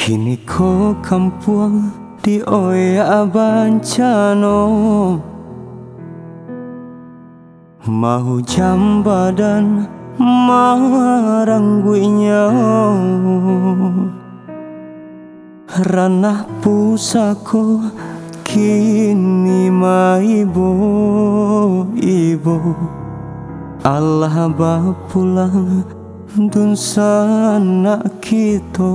Kini ko kampuang di oya bancano, mau jam badan marangguinya ranah pusako kini maibo ibo Allah bapulang dun sana kito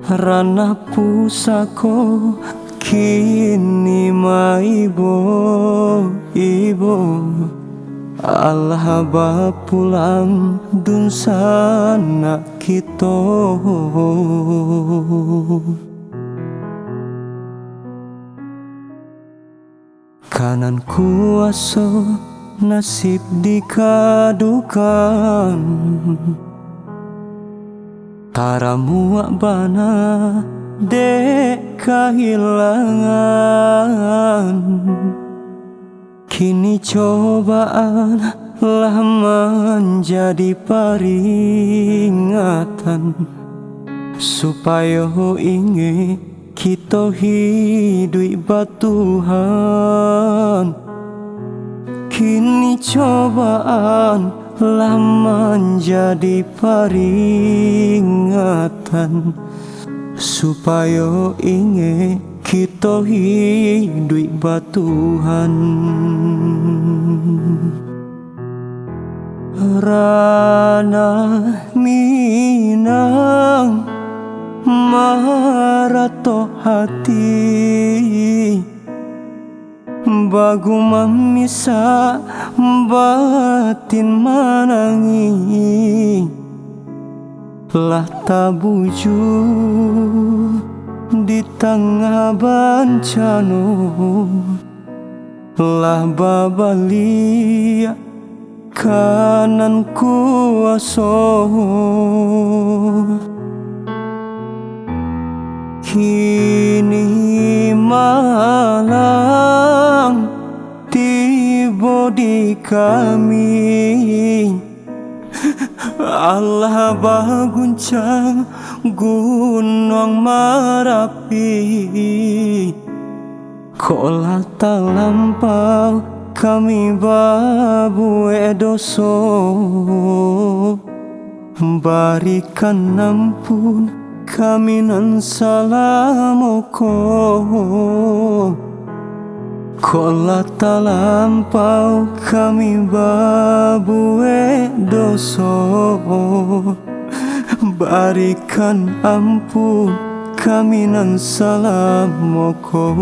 ranah pusako kini maibo ibo Allah bapulang dun sana kito kanan kuaso nasib dikadukan tara muak bana dek kehilangan. Kini cobaan lah menjadi peringatan supaya ingin kita hidup batuhan. Kini cobaan lah menjadi peringatan supaya ingin kita hidup batuhan. Rana minang marato hati bagu mamisa batin manangi lah tabuju di tengah bencana lah babalia kanan kuaso kini malang tiba di kami Allah baguncang gunung Merapi kola talampau kami babu doso barikan ampun kami nan salamoko kola talampau kami babu doso barikan ampun kami nan salamoko.